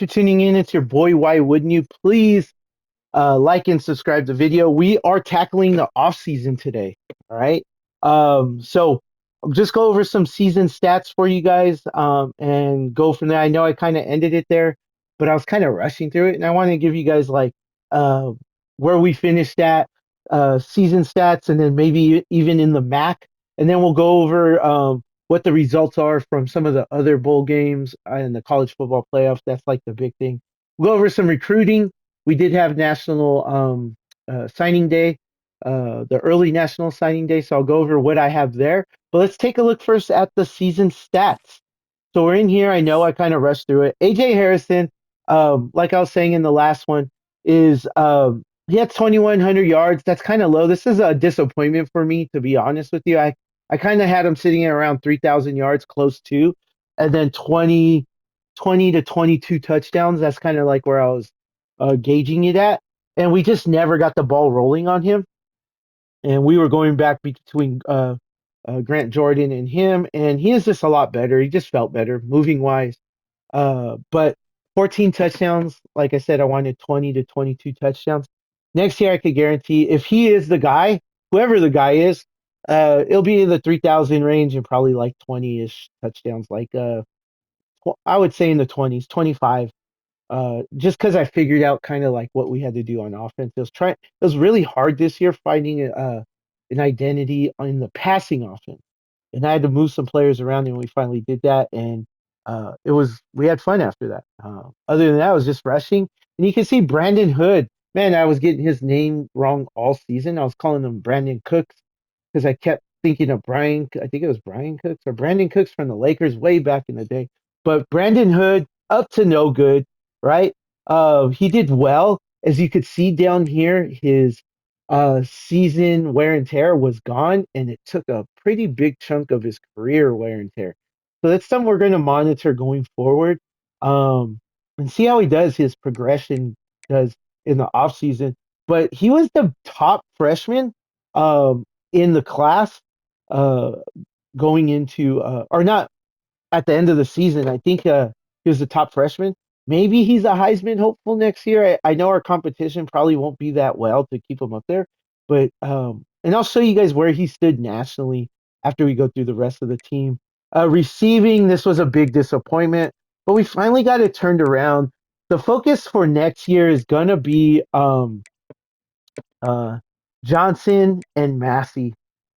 for tuning in. It's your boy. Why wouldn't you? Please like and subscribe to the video. We are tackling the off season today. All right. So I'll just go over some season stats for you guys and go from there. I know I kind of ended it there, but I was kind of rushing through it, and I want to give you guys like uh, where we finished at, season stats, and then maybe even in the MAC, and then we'll go over what the results are from some of the other bowl games and the college football playoff. That's like the big thing. We'll go over some recruiting. We did have national signing day, the early national signing day. So I'll go over what I have there. But let's take a look first at the season stats. So we're in here. I know I kind of rushed through it. AJ Harrison, like I was saying in the last one, is he had 2,100 yards. That's kind of low. This is a disappointment for me, to be honest with you. I kind of had him sitting at around 3,000 yards, close to, and then 20 to 22 touchdowns. That's kind of like where I was gauging it at. And we just never got the ball rolling on him. And we were going back between Grant Jordan and him, and he is just a lot better. He just felt better moving wise. But 14 touchdowns, like I said, I wanted 20 to 22 touchdowns. Next year, I could guarantee if he is the guy, whoever the guy is, it'll be in the 3,000 range and probably like 20-ish touchdowns. Like I would say in the 20s, 25. Just because I figured out kind of like what we had to do on offense. It was really hard this year finding an identity in the passing offense, and I had to move some players around, and we finally did that, and we had fun after that. Other than that, I was just rushing, and you can see Brandon Hood. Man, I was getting his name wrong all season. I was calling him Brandon Cooks because I kept thinking of Brian. I think it was Brian Cooks or Brandon Cooks from the Lakers way back in the day. But Brandon Hood up to no good, right? He did well, as you could see down here. His season wear and tear was gone, and it took a pretty big chunk of his career wear and tear. So that's something we're going to monitor going forward, and see how he does. His progression does in the off season. But he was the top freshman in the class uh, going into, or not at the end of the season. I think he was the top freshman. Maybe he's a Heisman hopeful next year. I know our competition probably won't be that well to keep him up there, but and I'll show you guys where he stood nationally after we go through the rest of the team. Receiving, this was a big disappointment, but we finally got it turned around. The focus for next year is gonna be uh, Johnson and Massey.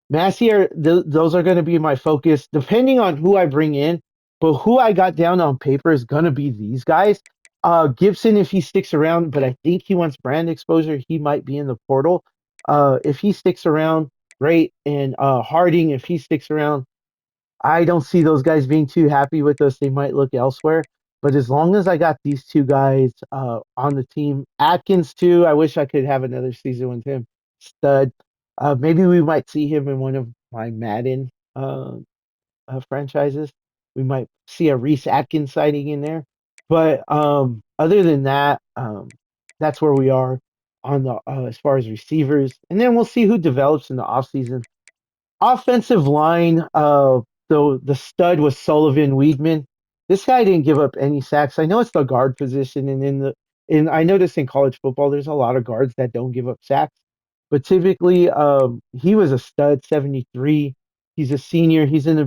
Massey those are going to be my focus, depending on who I bring in. But who I got down on paper is going to be these guys. Gibson, if he sticks around, but I think he wants brand exposure. He might be in the portal. If he sticks around, great. And Harding, if he sticks around, I don't see those guys being too happy with us. They might look elsewhere. But as long as I got these two guys on the team, Atkins too. I wish I could have another season with him. Stud. Maybe we might see him in one of my Madden franchises. We might see a Reese Atkins sighting in there. But other than that, that's where we are on the as far as receivers, and then we'll see who develops in the offseason. Offensive line, the stud was Sullivan Weedman. This guy didn't give up any sacks. I know it's the guard position, and I noticed in college football there's a lot of guards that don't give up sacks, but typically he was a stud, 73. He's a senior. He's a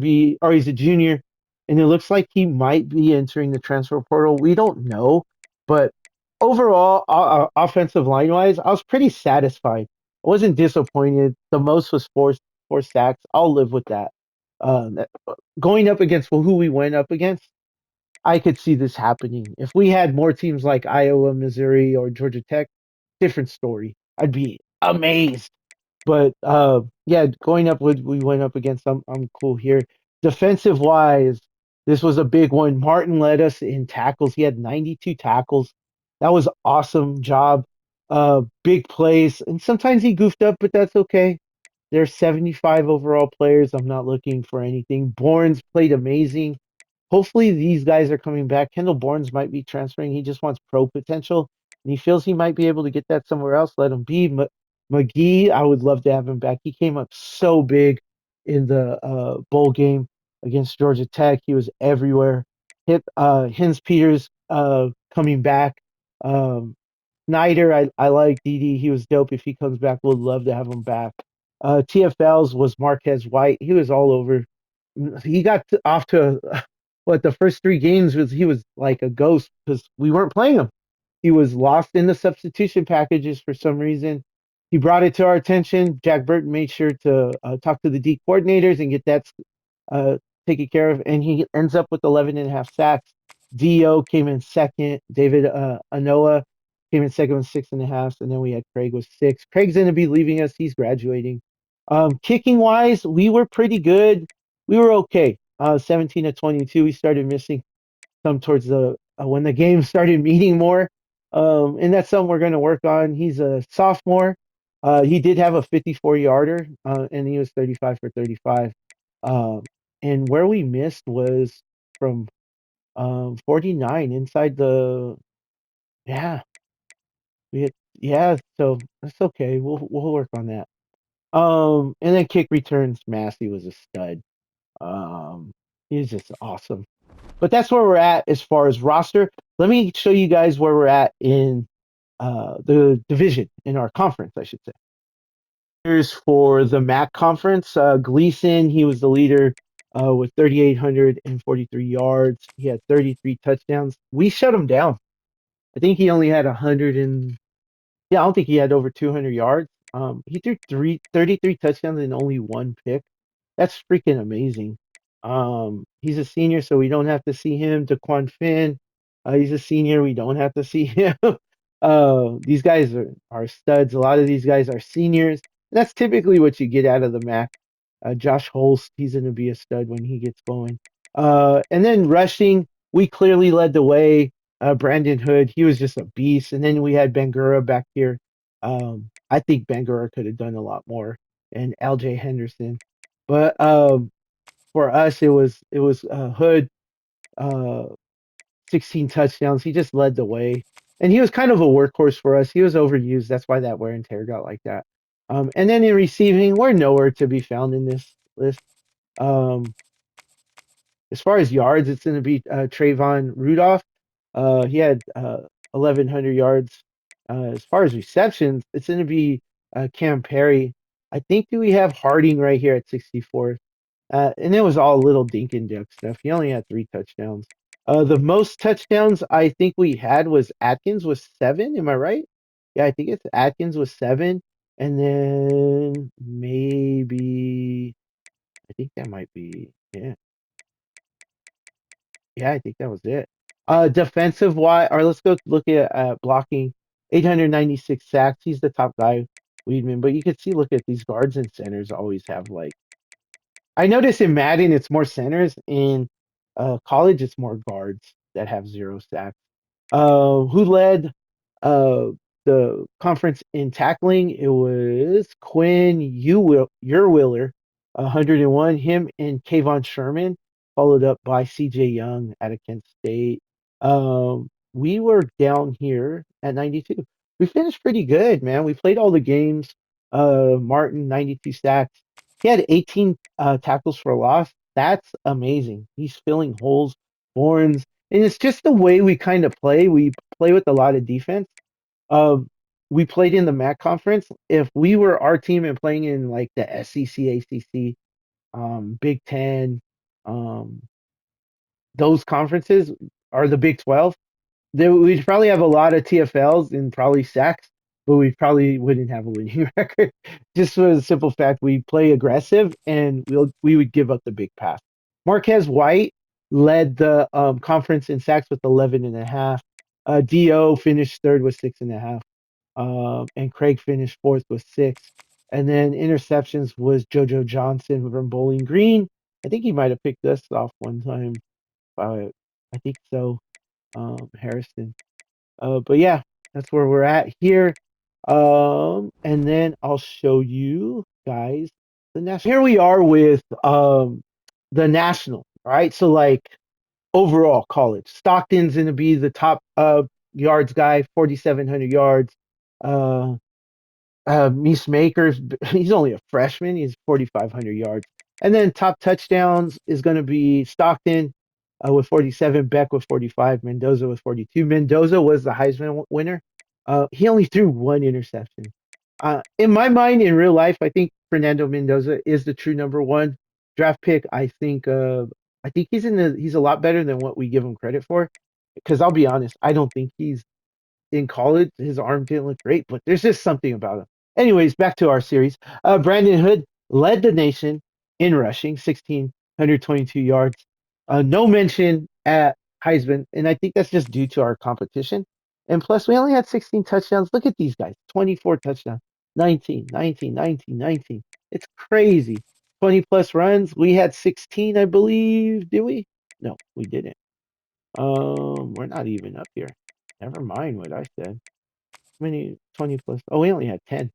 junior, and it looks like he might be entering the transfer portal. We don't know, but overall, offensive line wise, I was pretty satisfied. I wasn't disappointed. The most was four sacks. I'll live with that. Going up against who we went up against, I could see this happening. If we had more teams like Iowa, Missouri, or Georgia Tech, different story. I'd be amazed. But yeah, going up with we went up against, I'm cool here. Defensive wise, this was a big one. Martin led us in tackles. He had 92 tackles. That was awesome job. Big plays, and sometimes he goofed up, but that's okay. There's 75 overall players. I'm not looking for anything. Bourne's played amazing. Hopefully these guys are coming back. Kendall Bourne's might be transferring. He just wants pro potential, and he feels he might be able to get that somewhere else. Let him be. McGee, I would love to have him back. He came up so big in the bowl game against Georgia Tech. He was everywhere. Hit Hens Peters. coming back. Um, Snyder, I like DD. He was dope. If he comes back, we'd love to have him back. TFL's was Marquez White. He was all over. He got off to what the first three games was. He was like a ghost because we weren't playing him. He was lost in the substitution packages for some reason. He brought it to our attention. Jack Burton made sure to talk to the D coordinators and get that uh, taken care of, and he ends up with 11 and a half sacks. Dio came in second. David Anoa came in second with 6.5, and then we had Craig with 6. Craig's going to be leaving us. He's graduating. Kicking wise, we were pretty good. We were okay. 17 to 22. We started missing some towards the when the game started meeting more. And that's something we're going to work on. He's a sophomore. He did have a 54 yarder, and he was 35 for 35. Um, and where we missed was from 49 inside the yeah we had, yeah. So that's okay. We'll work on that. And then kick returns. Massey was a stud. Um, he's just awesome. But that's where we're at as far as roster. Let me show you guys where we're at in the division, in our conference, I should say. Here's for the MAC conference. Gleason, he was the leader with 3,843 yards. He had 33 touchdowns. We shut him down. I think he only had 100 and yeah, I don't think he had over 200 yards. He threw 33 touchdowns and only one pick. That's freaking amazing. He's a senior, so we don't have to see him. Daquan Finn, he's a senior. We don't have to see him. These guys are studs. A lot of these guys are seniors. That's typically what you get out of the MAC. Josh Holst, he's going to be a stud when he gets going. And then rushing, we clearly led the way. Brandon Hood, he was just a beast. And then we had Bangura back here. I think Bangura could have done a lot more. And LJ Henderson. But for us, it was Hood, uh, 16 touchdowns. He just led the way, and he was kind of a workhorse for us. He was overused. That's why that wear and tear got like that. And then in receiving, we're nowhere to be found in this list. Um, as far as yards, it's going to be Trayvon Rudolph. He had 1,100 yards. As far as receptions, it's going to be Cam Perry. I think we have Harding right here at 64. And it was all little dink and dunk stuff. He only had 3 touchdowns. The most touchdowns I think we had was Atkins with 7. Am I right? Yeah, I think it's Atkins with 7. And then maybe I think that might be yeah, I think that was it. Defensive wise, or let's go look at blocking. 896 sacks. He's the top guy, Weedman. But you can see, look at these guards and centers always have like. I notice in Madden it's more centers. In college, it's more guards that have 0 sacks. Who led uh, the conference in tackling? It was Quinn Urwiller, 101. Him and Kayvon Sherman, followed up by C.J. Young out of Kent State. We were down here at 92. We finished pretty good, man. We played all the games. Martin, 92 sacks. He had 18 tackles for loss. That's amazing. He's filling holes, horns, and it's just the way we kind of play. We play with a lot of defense. Um, we played in the MAC conference. If we were our team and playing in like the SEC, ACC, Big Ten, um, those conferences are the Big 12. We'd probably have a lot of TFLs and probably sacks, but we probably wouldn't have a winning record. Just for the simple fact we play aggressive and we would give up the big pass. Marquez White led the conference in sacks with 11 and a half. Do finished third with 6.5. And Craig finished fourth with 6. And then interceptions was JoJo Johnson from Bowling Green. I think he might have picked us off one time. I think so. Harrison. But yeah, that's where we're at here. And then I'll show you guys the national. Here we are with the national. All right, so like overall college, Stockton's gonna be the top yards guy, 4,700 yards. Uh, Meese Makers, he's only a freshman. He's 4,500 yards. And then top touchdowns is going to be Stockton. with 47, Beck with 45, Mendoza with 42. Mendoza was the Heisman winner. He only threw one interception. In my mind, in real life, I think Fernando Mendoza is the true number one draft pick. I think he's a lot better than what we give him credit for. Because I'll be honest, I don't think he's in college. His arm didn't look great, but there's just something about him. Anyways, back to our series. Brandon Hood led the nation in rushing, 1,622 yards. No mention at Heisman, and I think that's just due to our competition. And plus, we only had 16 touchdowns. Look at these guys, 24 touchdowns, 19, 19, 19, 19. It's crazy. 20 plus runs. We had 16, I believe. Did we? No, we didn't. We're not even up here. Never mind what I said. How many 20 plus? Oh, we only had 10.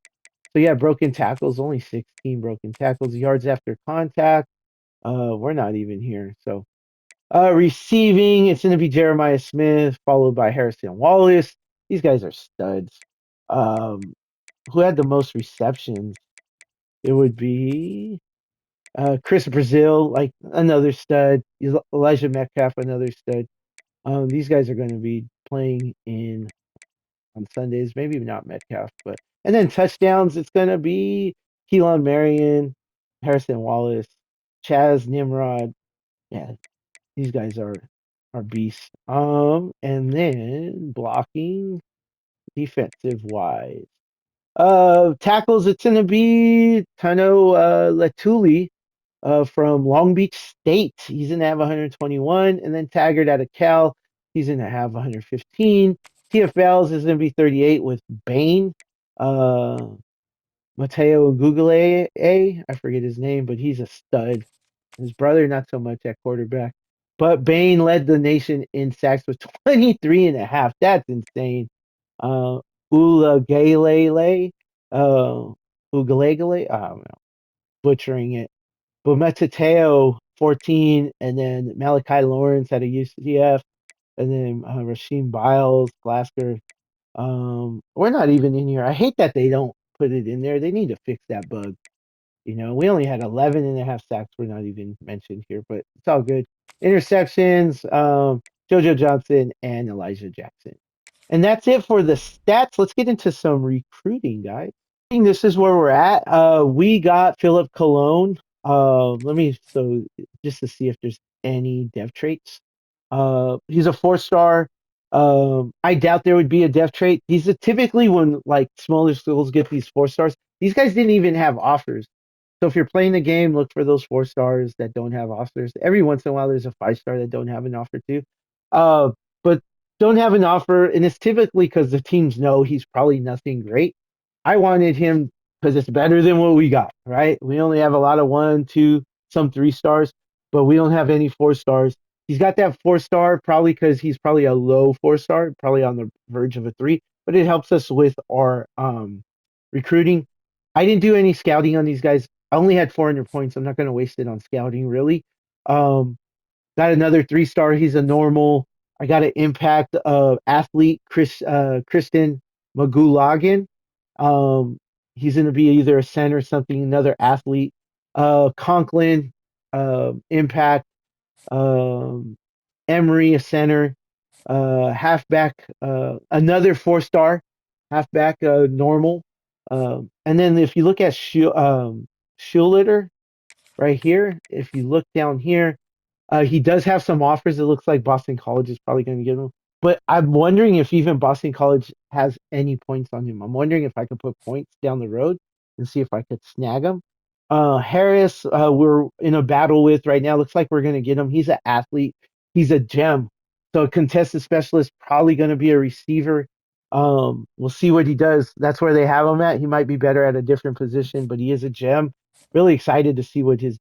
So yeah, broken tackles, only 16 broken tackles. Yards after contact, we're not even here. So receiving, it's gonna be Jeremiah Smith, followed by Harrison Wallace. These guys are studs. Um, who had the most receptions? It would be Chris Brazil, like another stud. Elijah Metcalf, another stud. These guys are going to be playing in on Sundays. Maybe not Metcalf, but and then touchdowns. It's going to be Keelan Marion, Harrison Wallace, Chaz Nimrod. Yeah, these guys are beasts. And then blocking, defensive wise. Tackles. It's going to be Tano Latuli from Long Beach State. He's going to have 121. And then Taggart out of Cal, he's going to have 115. TF Bells is going to be 38 with Bain. Uh, Mateo Gugule, I forget his name, but he's a stud. His brother, not so much at quarterback. But Bain led the nation in sacks with 23 and a half. That's insane. Uh, Ulagalele, uh, Ugalele, I don't know, butchering it. But Metateo 14, and then Malachi Lawrence at a UCF, and then Rasheem Biles, Glasgow. We're not even in here. I hate that they don't put it in there. They need to fix that bug. We only had 11 and a half sacks. We're not even mentioned here, but it's all good. Interceptions, JoJo Johnson and Elijah Jackson. And that's it for the stats. Let's get into some recruiting, guys. This is where we're at. We got Philip Cologne. Let me so just to see if there's any dev traits. He's a 4-star. I doubt there would be a dev trait. These are typically when like smaller schools get these 4-stars. These guys didn't even have offers. So if you're playing the game, look for those 4-stars that don't have offers. Every once in a while, there's a 5-star that don't have an offer too. But don't have an offer, and it's typically because the teams know he's probably nothing great. I wanted him because it's better than what we got, right? We only have a lot of 1, 2, some 3-stars, but we don't have any 4-stars. He's got that 4-star probably because he's probably a low 4-star, probably on the verge of a 3, but it helps us with our recruiting. I didn't do any scouting on these guys. I only had 400 points. I'm not going to waste it on scouting, really. Um, got another 3-star. He's a normal. I got an impact athlete, Kristen Magulagan. Um, he's going to be either a center or something, another athlete. Conklin, impact. Um, Emery, a center. Halfback, another 4-star. Halfback, normal. And then if you look at Schulitter right here, if you look down here, he does have some offers. It looks like Boston College is probably going to give him. But I'm wondering if even Boston College has any points on him. I'm wondering if I could put points down the road and see if I could snag him. Harris, we're in a battle with right now. Looks like we're going to get him. He's an athlete. He's a gem. So a contested specialist, probably going to be a receiver. We'll see what he does. That's where they have him at. He might be better at a different position, but he is a gem. Really excited to see what his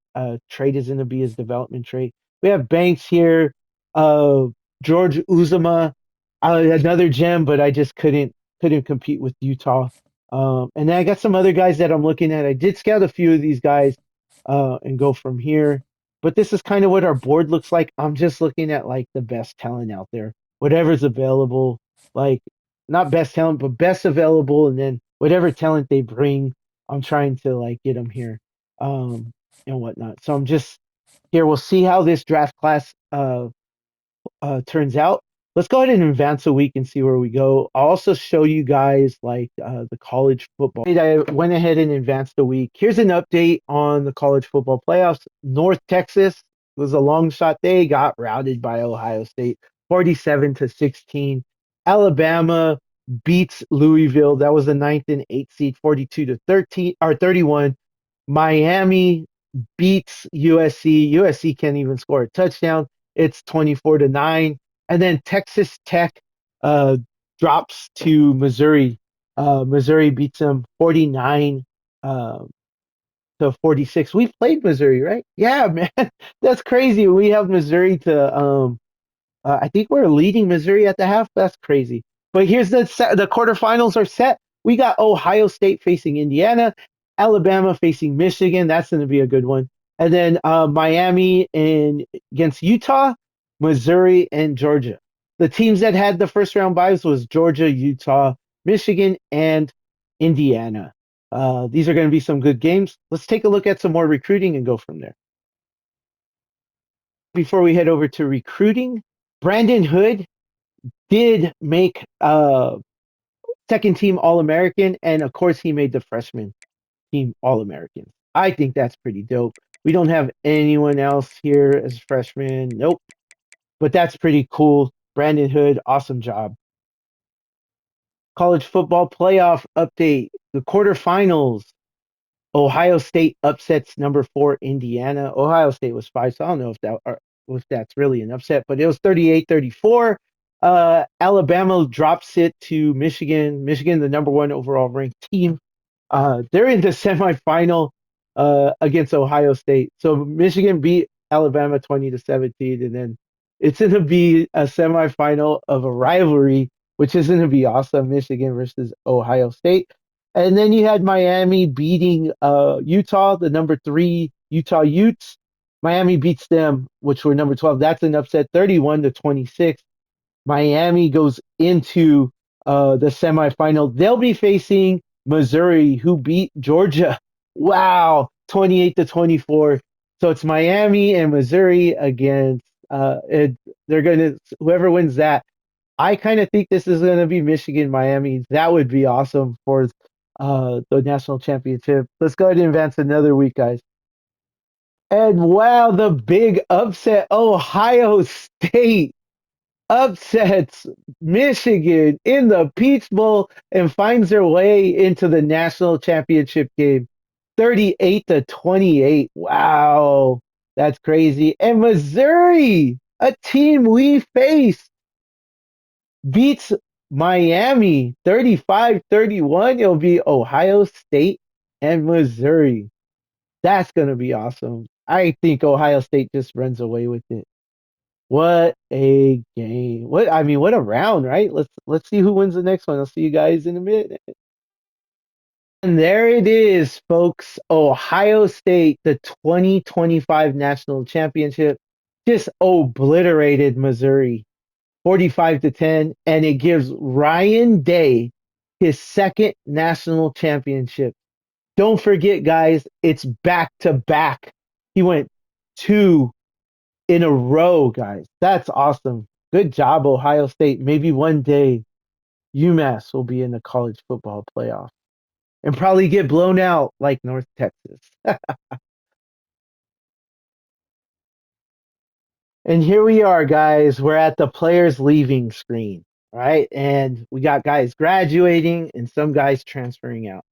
trade is going to be, his development trade. We have Banks here, uh, George Uzama, another gem, but I just couldn't compete with Utah. And then I got some other guys that I'm looking at. I did scout a few of these guys and go from here. But this is kind of what our board looks like. I'm just looking at like the best talent out there, whatever's available. Like not best talent, but best available, and then whatever talent they bring, I'm trying to like get them here, and whatnot. So I'm just here. We'll see how this draft class turns out. Let's go ahead and advance a week and see where we go. I'll also show you guys like the college football. I went ahead and advanced a week. Here's an update on the college football playoffs. North Texas was a long shot. They got routed by Ohio State, 47-16. Alabama beats Louisville. That was the ninth and eighth seed, 42-13 or 31. Miami beats USC. USC can't even score a touchdown. It's 24-9. And then Texas Tech uh, drops to Missouri. Missouri beats them 49 to 46. We played Missouri, right? Yeah, man. That's crazy. We have Missouri to I think we're leading Missouri at the half. That's crazy. But here's the quarterfinals are set. We got Ohio State facing Indiana, Alabama facing Michigan. That's going to be a good one. And then Miami against Utah, Missouri, and Georgia. The teams that had the first round byes was Georgia, Utah, Michigan, and Indiana. These are going to be some good games. Let's take a look at some more recruiting and go from there. Before we head over to recruiting, Brandon Hood did make second team All American, and of course he made the freshman team All American. I think that's pretty dope. We don't have anyone else here as freshmen. Nope. But that's pretty cool. Brandon Hood, awesome job. College football playoff update. The quarterfinals. Ohio State upsets number 4 Indiana. Ohio State was 5, so I don't know if that's really an upset, but it was 38-34. Alabama drops it to Michigan. Michigan, the number 1 overall ranked team. They're in the semifinal against Ohio State. So Michigan beat Alabama 20-17, and then it's going to be a semifinal of a rivalry, which is going to be awesome. Michigan versus Ohio State. And then you had Miami beating Utah, the number 3 Utah Utes. Miami beats them, which were number 12. That's an upset, 31-26. Miami goes into the semifinal. They'll be facing Missouri, who beat Georgia. Wow, 28-24. So it's Miami and Missouri against. They're gonna whoever wins that. I kind of think this is gonna be Michigan Miami. That would be awesome for the national championship. Let's go ahead and advance another week, guys. And wow, the big upset, Ohio State upsets Michigan in the Peach Bowl and finds their way into the national championship game. 38-28. Wow. That's crazy. And Missouri, a team we faced, beats Miami 35-31. It'll be Ohio State and Missouri. That's going to be awesome. I think Ohio State just runs away with it. What a game. What a round, right? Let's see who wins the next one. I'll see you guys in a minute. And there it is, folks. Ohio State, the 2025 national championship, just obliterated Missouri 45-10, and it gives Ryan Day his second national championship. Don't forget, guys, it's back to back. He went 2 in a row, guys. That's awesome. Good job, Ohio State. Maybe one day UMass will be in the college football playoff and probably get blown out like North Texas. And here we are, guys. We're at the players leaving screen, right? And we got guys graduating and some guys transferring out.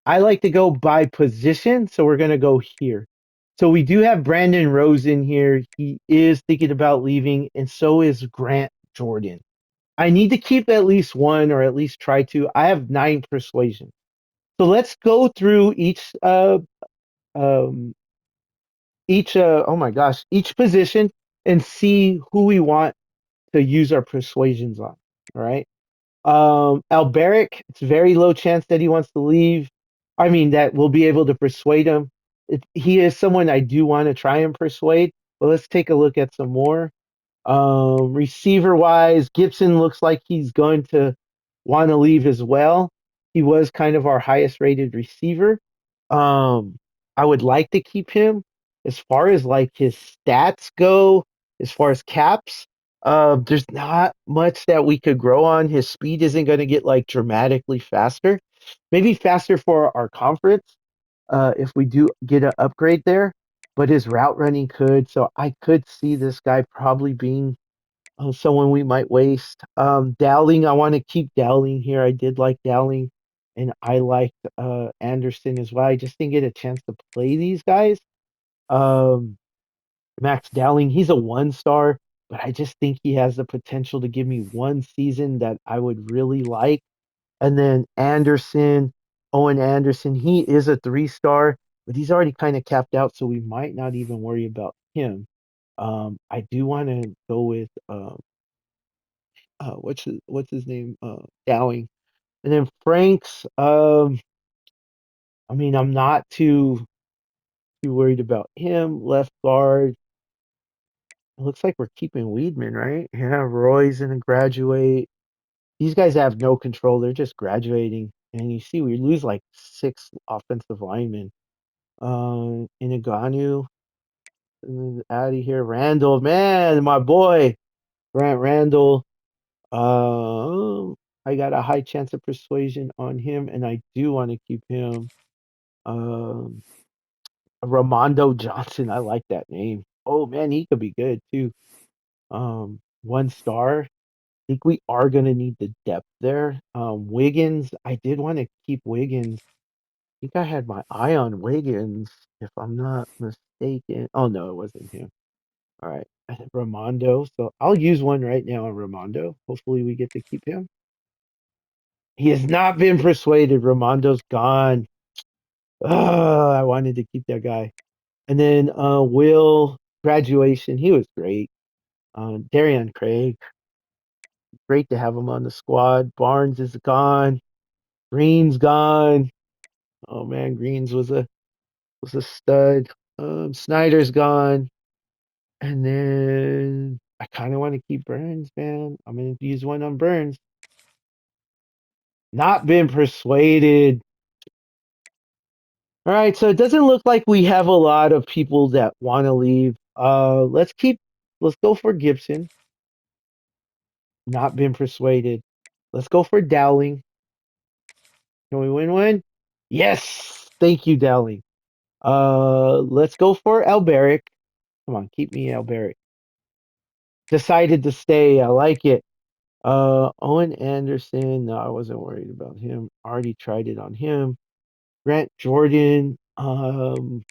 I like to go by position, so we're going to go here. So we do have Brandon Rose in here. He is thinking about leaving, and so is Grant Jordan. I need to keep at least one or at least try to. I have 9 persuasion. So let's go through um oh my gosh, each position and see who we want to use our persuasions on. All right. Alberic, it's very low chance that he wants to leave. I mean, that we'll be able to persuade him. He is someone I do want to try and persuade, but let's take a look at some more. Receiver wise, Gibson looks like he's going to want to leave as well. He was kind of our highest rated receiver. Um, I would like to keep him as far as like his stats go, as far as caps. There's not much that we could grow on. His speed isn't going to get like dramatically faster. Maybe faster for our conference, if we do get an upgrade there. But his route running could, so I could see this guy probably being someone we might waste. Dowling, I want to keep Dowling here. I did like Dowling, and I liked Anderson as well. I just didn't get a chance to play these guys. Um, Max Dowling, he's a 1 star, but I just think he has the potential to give me one season that I would really like. And then Anderson, Owen Anderson, he is a 3 star, but he's already kind of capped out, so we might not even worry about him. I do want to go with what's his name? Dowling. And then Franks, I mean, I'm not too worried about him. Left guard. It looks like we're keeping Weedman, right? Yeah, Roy's gonna graduate. These guys have no control. They're just graduating. And you see, we lose like 6 offensive linemen. Inaganu out of here. Randall, man, my boy, Grant Randall. Um, I got a high chance of persuasion on him, and I do want to keep him. Um, Ramondo Johnson. I like that name. Oh man, he could be good too. 1 star. I think we are going to need the depth there. Wiggins, I did want to keep Wiggins. I think I had my eye on Wiggins, if I'm not mistaken. Oh, no, it wasn't him. All right. Ramondo. So I'll use one right now on Ramondo. Hopefully we get to keep him. He has not been persuaded. Ramondo's gone. I wanted to keep that guy. And then Will, graduation. He was great. Darian Craig, great to have him on the squad. Barnes is gone. Green's gone. Oh man, Greens was a stud. Snyder's gone, and then I kind of want to keep Burns, man. I'm gonna use one on Burns. Not been persuaded. All right, so it doesn't look like we have a lot of people that want to leave. Let's go for Gibson. Not been persuaded. Let's go for Dowling. Can we win one? Yes, thank you, Dowling. Let's go for Alberic. Come on, keep me Alberic. Decided to stay. I like it. Owen Anderson. No, I wasn't worried about him. Already tried it on him. Grant Jordan. Who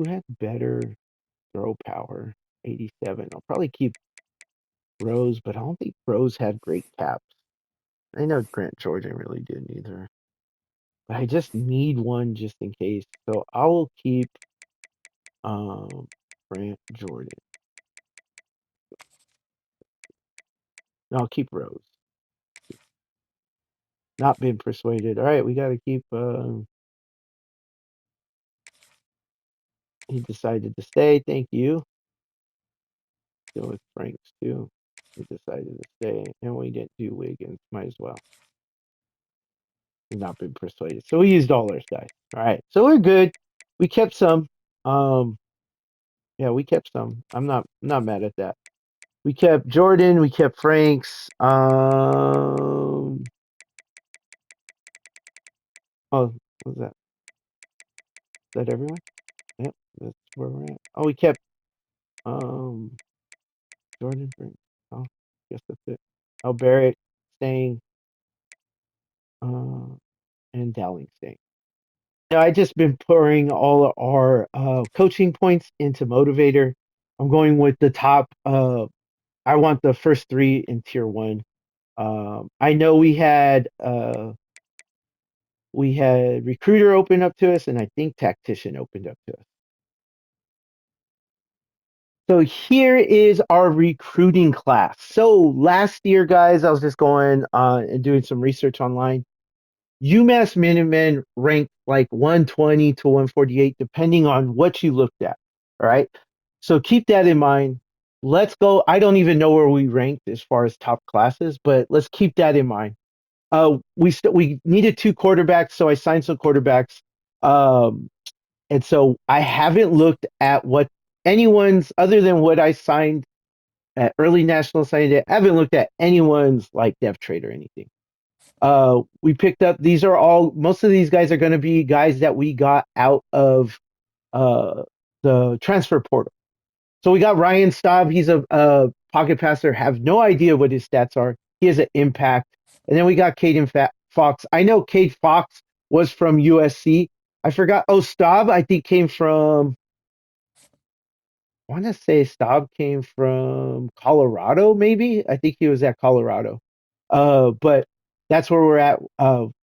had better throw power? 87. I'll probably keep Rose, but I don't think Rose had great caps. I know Grant Jordan really didn't either. But I just need one just in case. So I will keep Grant Jordan. No, I'll keep Rose. Not been persuaded. All right, we got to keep. He decided to stay. Thank you. Go with Franks too. He decided to stay, and we didn't do Wiggins. Might as well. We've not been persuaded, so we used all our guys. All right, so we're good. We kept some. Um, yeah, we kept some. I'm not mad at that. We kept Jordan. We kept Franks. Oh, what was that? Is that everyone? Yep, that's where we're at. Oh, we kept um Jordan Franks. Oh, guess that's it. Oh, Barrett staying. Uh, and Dowling staying. Yeah, I just been pouring all our coaching points into Motivator. I'm going with the top. I want the first 3 in tier 1. I know we had recruiter open up to us, and I think tactician opened up to us. So here is our recruiting class. So last year, guys, I was just going and doing some research online. UMass Minutemen ranked like 120 to 148, depending on what you looked at. All right. So keep that in mind. Let's go. I don't even know where we ranked as far as top classes, but let's keep that in mind. We needed 2 quarterbacks, so I signed some quarterbacks. Um, and so I haven't looked at what anyone's other than what I signed at early national signing day. I haven't looked at anyone's like depth trade or anything. We picked up. These are all. Most of these guys are going to be guys that we got out of uh the transfer portal. So we got Ryan Staub. He's a pocket passer. Have no idea what his stats are. He has an impact. And then we got Fox. I know Cade Fox was from USC. I forgot. Oh, Staub, I think came from. I want to say Staub came from Colorado, maybe. I think he was at Colorado. But that's where we're at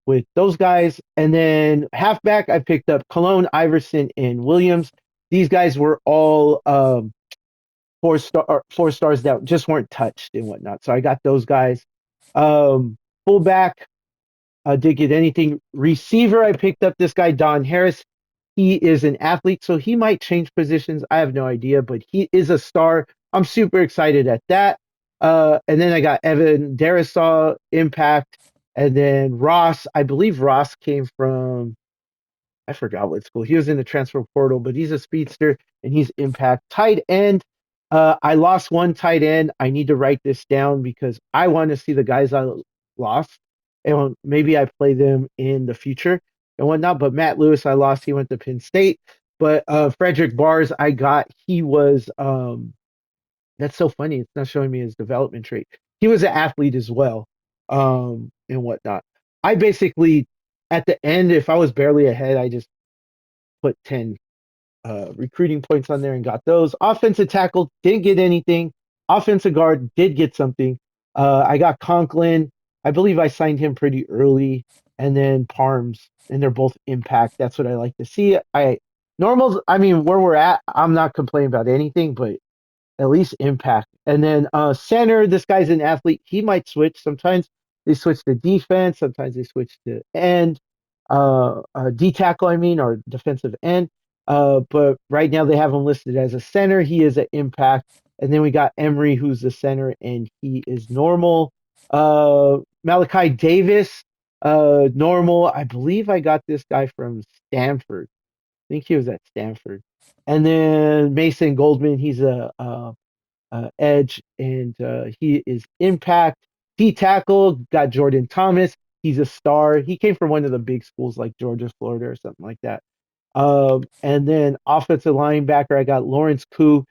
with those guys. And then halfback, I picked up Cologne, Iverson, and Williams. These guys were all 4 stars that just weren't touched and whatnot. So I got those guys. Fullback, did get anything. Receiver, I picked up this guy Don Harris. He is an athlete, so he might change positions. I have no idea, but he is a star. I'm super excited at that. And then I got Evan Darisaw, impact, and then Ross. I believe Ross came from I forgot what school. He was in the transfer portal, but he's a speedster and he's impact. Tight end. I lost one tight end. I need to write this down because I want to see the guys I lost and maybe I play them in the future and whatnot. But Matt Lewis, I lost. He went to Penn State. But Frederick Bars, I got. He was. That's so funny. It's not showing me his development trait. He was an athlete as well, and whatnot. I basically at the end, if I was barely ahead, I just put 10 recruiting points on there and got those. Offensive tackle didn't get anything. Offensive guard did get something. I got Conklin. I believe I signed him pretty early, and then Parms, and they're both impact. That's what I like to see. I normals. I mean, where we're at, I'm not complaining about anything, but at least impact. And then center, this guy's an athlete. He might switch. Sometimes they switch to defense. Sometimes they switch to end. D tackle, I mean, or defensive end. But right now they have him listed as a center. He is an impact. And then we got Emery, who's the center, and he is normal. Malachi Davis, normal. I believe I got this guy from Stanford. I think he was at Stanford. And then Mason Goldman, he's a edge, and he is impact. D tackle got Jordan Thomas. He's a star. He came from one of the big schools like Georgia, Florida, or something like that. And then offensive linebacker, I got Lawrence Koo.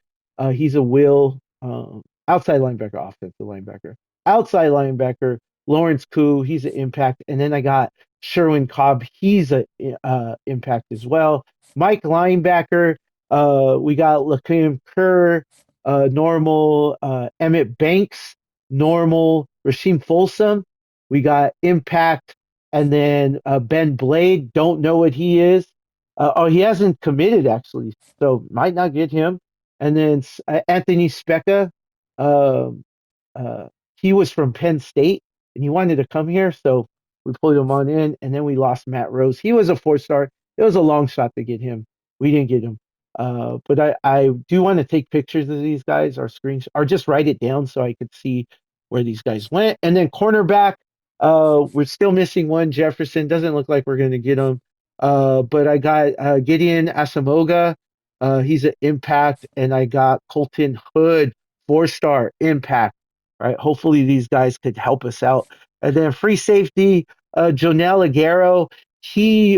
He's a will. Outside linebacker, offensive linebacker. Outside linebacker, Lawrence Koo. He's an impact. And then I got Sherwin Cobb. He's a impact as well. Mike linebacker. We got Lakeem Kerr, normal. Emmett Banks, normal. Rasheem Folsom. We got impact. And then Ben Blade. Don't know what he is. Oh, he hasn't committed actually, so might not get him. And then Anthony Specca, um, uh, he was from Penn State and he wanted to come here, so we pulled him on in. And then we lost Matt Rose. He was a 4 star. It was a long shot to get him. We didn't get him. But I do want to take pictures of these guys or screens or just write it down so I could see where these guys went. And then cornerback, we're still missing one. Jefferson doesn't look like we're going to get him. But I got Gideon Asamoga. He's an impact, and I got Colton Hood, 4 star impact. Right. Hopefully these guys could help us out. And then free safety, Jonel Aguero. He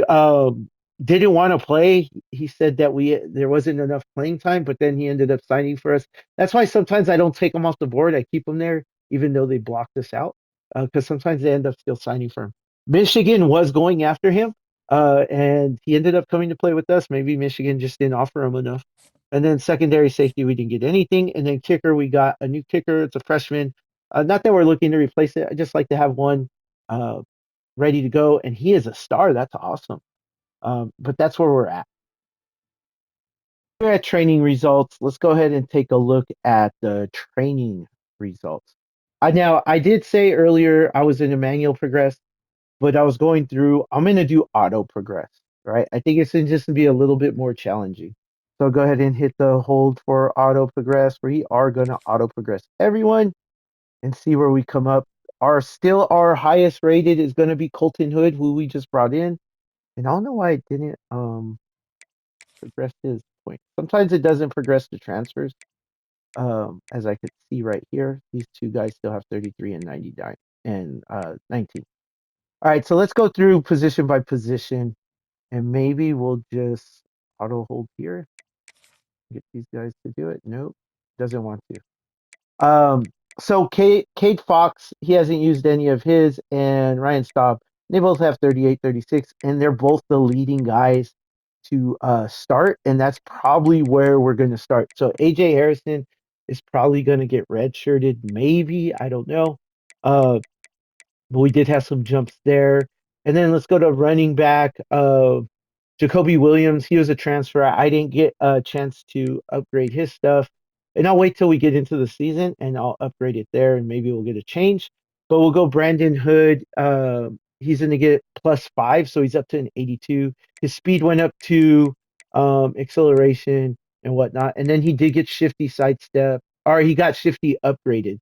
didn't want to play. He said that there wasn't enough playing time, but then he ended up signing for us. That's why sometimes I don't take him off the board. I keep him there, even though they blocked us out, because sometimes they end up still signing for him. Michigan was going after him, and he ended up coming to play with us. Maybe Michigan just didn't offer him enough. And then secondary safety, we didn't get anything. And then kicker, we got a new kicker. It's a freshman. Not that we're looking to replace it. I just like to have one uh, ready to go. And he is a star. That's awesome. But that's where we're at. We're at training results. Let's go ahead and take a look at the training results. Now, I did say earlier I was in a manual progress, but I was going through, I'm going to do auto progress, right? I think it's just going to be a little bit more challenging. So go ahead and hit the hold for auto progress. We are going to auto progress everyone and see where we come up. Our highest rated is going to be Colton Hood, who we just brought in. And I don't know why it didn't progress his. points. Sometimes it doesn't progress to transfers, as I could see right here. These two guys still have 33 and 99 and 19. All right, so let's go through position by position, and maybe we'll just auto hold here. Get these guys to do it. Nope, doesn't want to. So Cade Fox, he hasn't used any of his, and Ryan Staub, they both have 38, 36, and they're both the leading guys to start, and that's probably where we're going to start. So AJ Harrison is probably going to get redshirted, maybe, I don't know. But we did have some jumps there. And then let's go to running back. Jacoby Williams, he was a transfer. I didn't get a chance to upgrade his stuff. And I'll wait till we get into the season and I'll upgrade it there and maybe we'll get a change. But we'll go Brandon Hood. He's going to get +5, so he's up to an 82. His speed went up to acceleration and whatnot. And then he did get shifty sidestep, or he got shifty upgraded.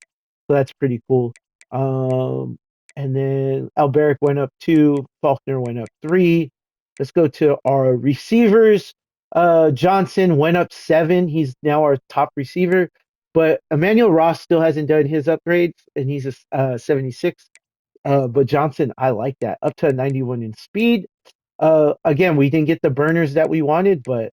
So that's pretty cool. Um, and then Alberic went up 2, Faulkner went up 3. Let's go to our receivers. Johnson went up 7. He's now our top receiver. But Emmanuel Ross still hasn't done his upgrades, and he's a 76. But Johnson, I like that. Up to a 91 in speed. Again, we didn't get the burners that we wanted, but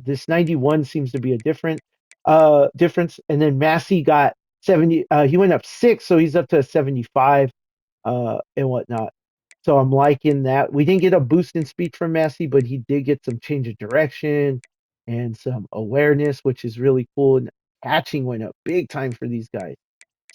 this 91 seems to be a difference. And then Massey got 70. He went up 6, so he's up to a 75 and whatnot. So I'm liking that. We didn't get a boost in speed from Massey, but he did get some change of direction and some awareness, which is really cool. And catching went up big time for these guys.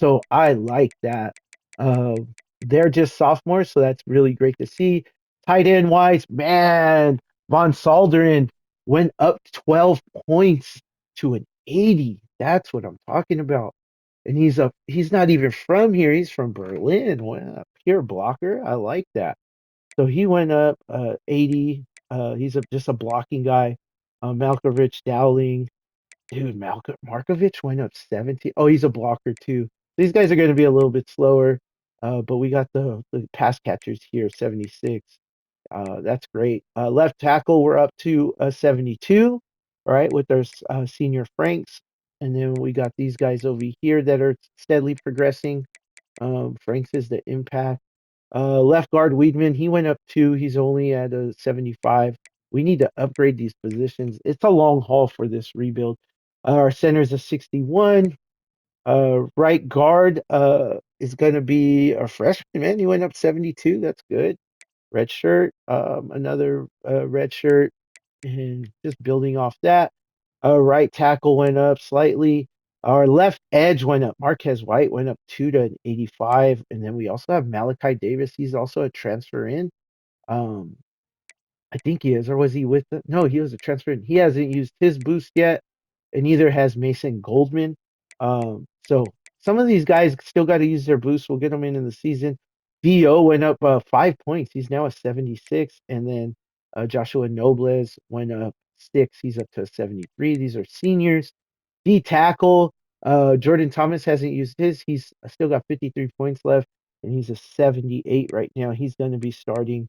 So I like that. Uh, they're just sophomores, so that's really great to see. Tight end wise, man, Von Salderen went up 12 points to an 80. That's what I'm talking about. And he's not even from here. He's from Berlin. Wow, pure blocker. I like that. So he went up 80. He's just a blocking guy. Malkovich, Dowling. Dude, Markovich went up 70. Oh, he's a blocker too. These guys are going to be a little bit slower, but we got the pass catchers here, 76. That's great. Left tackle, we're up to 72, all right, with our senior Franks. And then we got these guys over here that are steadily progressing. Franks is the impact. Left guard Weedman, he went up 2. He's only at a 75. We need to upgrade these positions. It's a long haul for this rebuild. Our center's a 61. Right guard is going to be a freshman, man. He went up 72. That's good. Red shirt, another red shirt, and just building off that. Our right tackle went up slightly. Our left edge went up. Marquez White went up 2 to 85. And then we also have Malachi Davis. He's also a transfer in. Um, I think he is, or was he with the? No, he was a transfer in. He hasn't used his boost yet, and neither has Mason Goldman. So some of these guys still got to use their boost. We'll get them in the season. Do went up 5 points. He's now a 76, and then Joshua Nobles went up 6. He's up to a 73. These are seniors. D tackle. Jordan Thomas hasn't used his. He's still got 53 points left, and he's a 78 right now. He's going to be starting.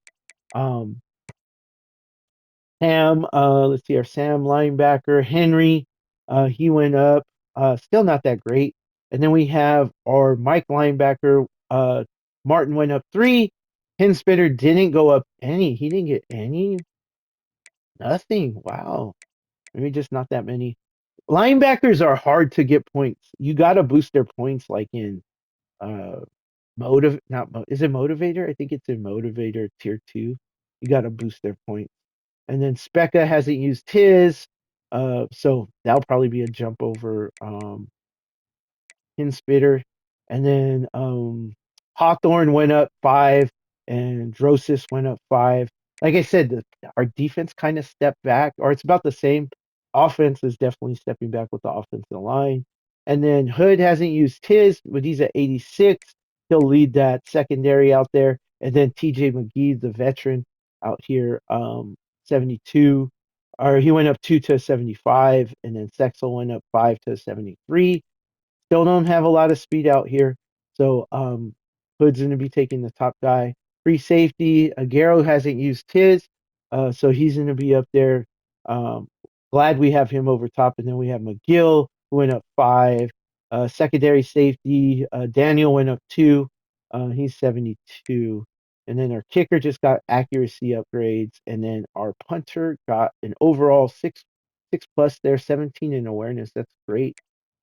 Um, Sam, let's see, our Sam linebacker, Henry, he went up, still not that great. And then we have our Mike linebacker, Martin went up 3. Hinspitter didn't go up any. He didn't get any, nothing. Wow. Maybe just not that many. Linebackers are hard to get points. You got to boost their points like in uh is it motivator? I think it's in motivator tier 2. You got to boost their points. And then Specca hasn't used his, so that'll probably be a jump over Hinspitter. And then Hawthorne went up 5, and Drosis went up 5. Like I said, our defense kind of stepped back, or it's about the same. Offense is definitely stepping back with the offensive line. And then Hood hasn't used his, but he's at 86. He'll lead that secondary out there. And then TJ McGee, the veteran out here, 72. Or he went up 2 to 75, and then Sexel went up 5 to 73. Still don't have a lot of speed out here. So Hood's going to be taking the top guy. Free safety, Aguero hasn't used his, so he's going to be up there. glad we have him over top. And then we have McGill, who went up 5. Secondary safety, Daniel went up 2. He's 72. And then our kicker just got accuracy upgrades. And then our punter got an overall 6 plus there, 17 in awareness. That's great.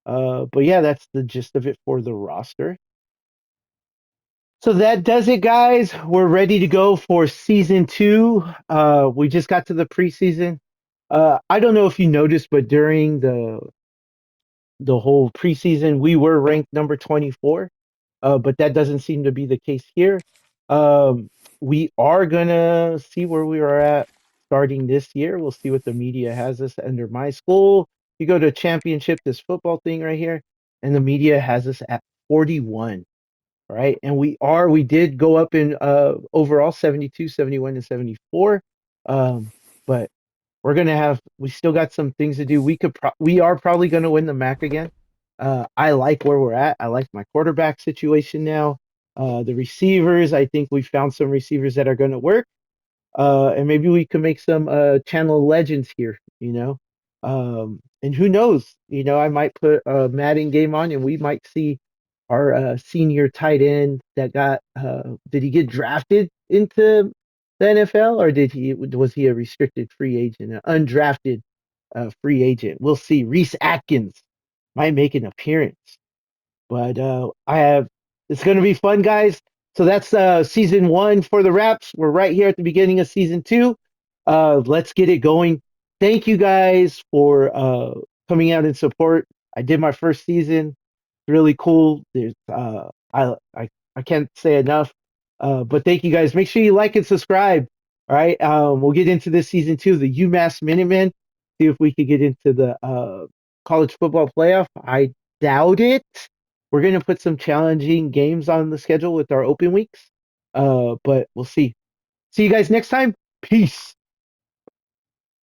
But yeah, that's the gist of it for the roster. So that does it, guys. We're ready to go for season 2. We just got to the preseason. I don't know if you noticed, but during the whole preseason, we were ranked number 24. But that doesn't seem to be the case here. Um, we are gonna see where we are at starting this year. We'll see what the media has us under my school. You go to championship, this football thing right here, and the media has us at 41. Right, and we did go up in overall 72, 71, and 74. But we still got some things to do. We are probably gonna win the MAC again. I like where we're at. I like my quarterback situation now. The receivers, I think we found some receivers that are gonna work. And maybe we could make some channel legends here, and who knows, I might put a Madden game on and we might see our senior tight end that did he get drafted into the NFL, or was he a restricted free agent, an undrafted free agent? We'll see. Reese Atkins might make an appearance. But it's going to be fun, guys. So that's season 1 for the Raps. We're right here at the beginning of season 2. Let's get it going. Thank you guys for coming out in support. I did my first season. Really cool. I can't say enough. But thank you guys. Make sure you like and subscribe. All right. We'll get into this season 2, the UMass Minutemen. See if we could get into the college football playoff. I doubt it. We're going to put some challenging games on the schedule with our open weeks. But we'll see. See you guys next time. Peace.